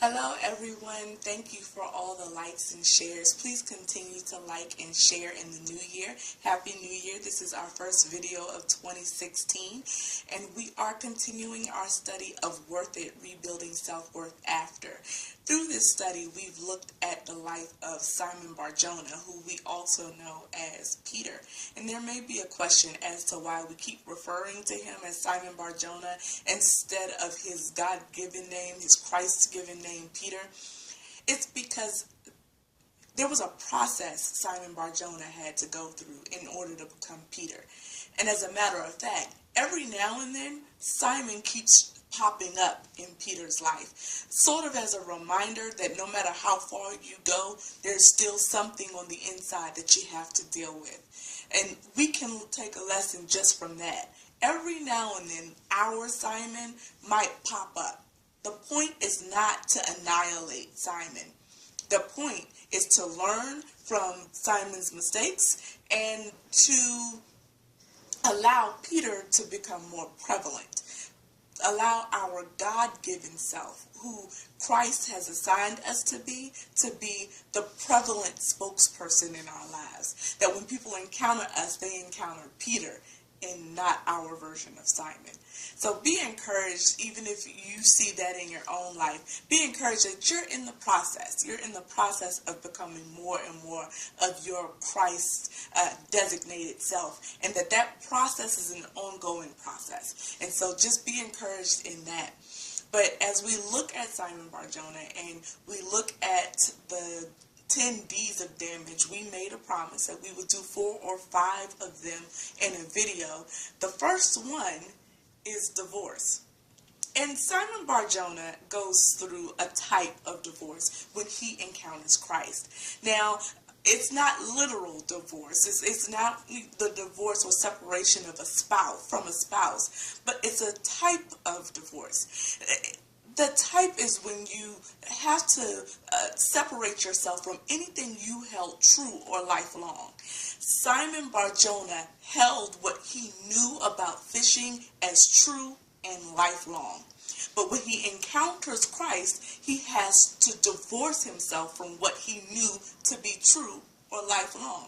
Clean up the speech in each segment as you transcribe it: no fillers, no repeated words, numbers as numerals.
Hello everyone, thank you for all the likes and shares. Please continue to like and share in the new year. Happy New Year. This is our first video of 2016 and we are continuing our study of Worth It, Rebuilding Self-Worth After. Through this study we've looked at the life of Simon Bar Jonah, who we also know as Peter. And there may be a question as to why we keep referring to him as Simon Bar Jonah instead of his God-given name, his Christ-given name, Peter. It's because there was a process Simon Bar Jonah had to go through in order to become Peter. And as a matter of fact, every now and then, Simon keeps popping up in Peter's life, sort of as a reminder that no matter how far you go, there's still something on the inside that you have to deal with. And we can take a lesson just from that. Every now and then, our Simon might pop up. The point is not to annihilate Simon. The point is to learn from Simon's mistakes and to allow Peter to become more prevalent. Allow our God-given self, who Christ has assigned us to be the prevalent spokesperson in our lives. That when people encounter us, they encounter Peter and not our version of Simon. So be encouraged, even if you see that in your own life. Be encouraged that you're in the process. You're in the process of becoming more and more of your Christ designated self. And that process is an ongoing process. And so just be encouraged in that. But as we look at Simon Bar Jonah and we look at the 10 D's of damage, we made a promise that we would do 4 or 5 of them in a video. The first one is divorce. And Simon Bar Jonah goes through a type of divorce when he encounters Christ. Now, it's not literal divorce. It's not the divorce or separation of a spouse from a spouse, but it's a type of divorce. The type is when you have to separate yourself from anything you held true or lifelong. Simon Bar Jonah held what he knew about fishing as true and lifelong. But when he encounters Christ, he has to divorce himself from what he knew to be true or lifelong.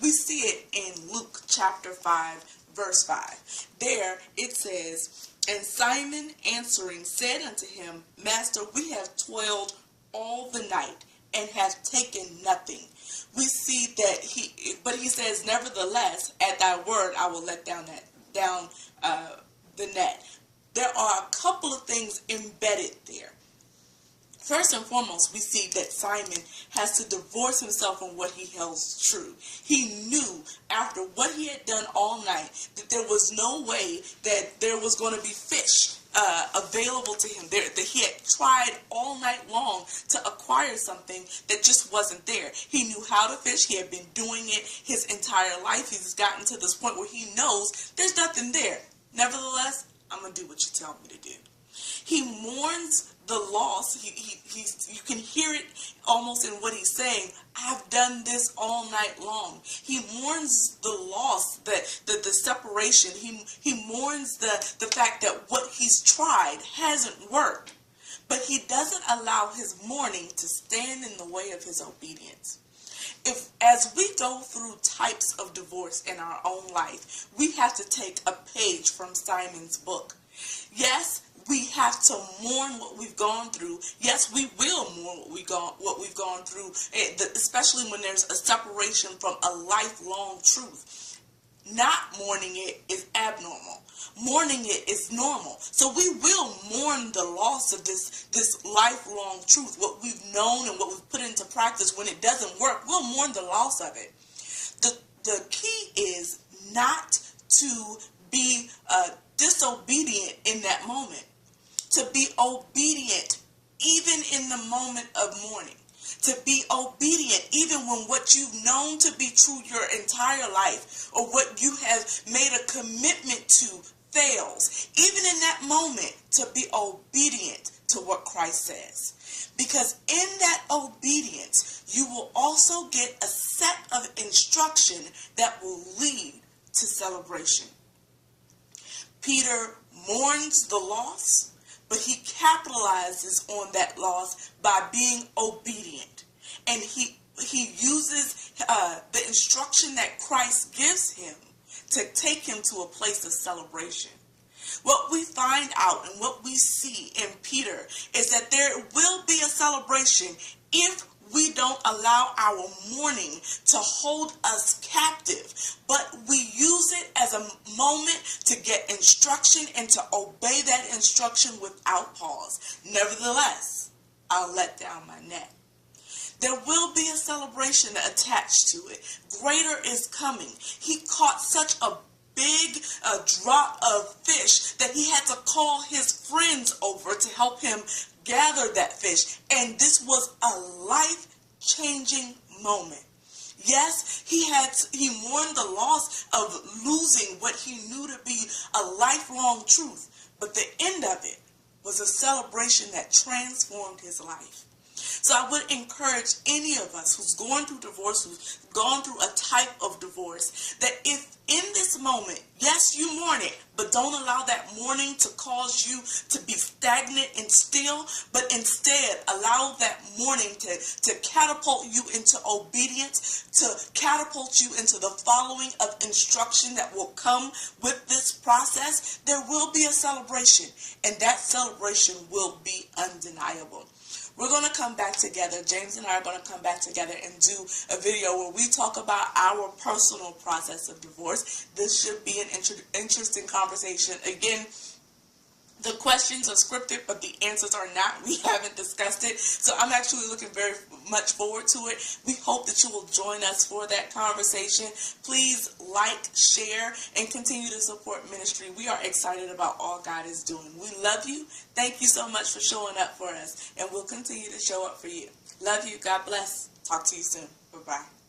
We see it in Luke chapter 5, verse 5. There it says, "And Simon answering said unto him, Master, we have toiled all the night and have taken nothing." We see that he says, "Nevertheless, at thy word I will let down the net." There are a couple of things embedded there. First and foremost, we see that Simon has to divorce himself from what he held true. He knew after what he had done all night that there was no way that there was going to be fish available to him. That he had tried all night long to acquire something that just wasn't there. He knew how to fish. He had been doing it his entire life. He's gotten to this point where he knows there's nothing there. Nevertheless, I'm going to do what you tell me to do. He mourns the loss. You can hear it almost in what he's saying. I've done this all night long. He mourns the loss, the separation. He mourns the fact that what he's tried hasn't worked. But he doesn't allow his mourning to stand in the way of his obedience. As we go through types of divorce in our own life, we have to take a page from Simon's book. Yes, we have to mourn what we've gone through. Yes, we will mourn what we've gone through, especially when there's a separation from a lifelong truth. Not mourning it is abnormal. Mourning it is normal. So we will mourn the loss of this lifelong truth, what we've known and what we've put into practice. When it doesn't work, we'll mourn the loss of it. The key is not to be disobedient in that moment. To be obedient even in the moment of mourning. To be obedient even when what you've known to be true your entire life or what you have made a commitment to fails. Even in that moment, to be obedient to what Christ says. Because in that obedience, you will also get a set of instruction that will lead to celebration. Peter mourns the loss, but he capitalizes on that loss by being obedient. And he uses the instruction that Christ gives him to take him to a place of celebration. What we find out and what we see in Peter is that there will be a celebration if we don't allow our mourning to hold us captive, but we use it as a moment to get instruction and to obey that instruction without pause. Nevertheless, I'll let down my net. There will be a celebration attached to it. Greater is coming. He caught such a big drop of fish that he had to call his friends over to help him gather that fish. And this was a life-changing moment. Yes, he mourned the loss of losing what he knew to be a lifelong truth. But the end of it was a celebration that transformed his life. So I would encourage any of us who's going through divorce, who's gone through a type of divorce, that if in this moment, yes, you mourn it, but don't allow that mourning to cause you to be stagnant and still, but instead allow that mourning to catapult you into obedience, to catapult you into the following of instruction that will come with this process. There will be a celebration, and that celebration will be undeniable. We're going to come back together. James and I are going to come back together and do a video where we talk about our personal process of divorce. This should be an interesting conversation. Again, the questions are scripted, but the answers are not. We haven't discussed it. So I'm actually looking very much forward to it. We hope that you will join us for that conversation. Please like, share, and continue to support ministry. We are excited about all God is doing. We love you. Thank you so much for showing up for us. And we'll continue to show up for you. Love you. God bless. Talk to you soon. Bye-bye.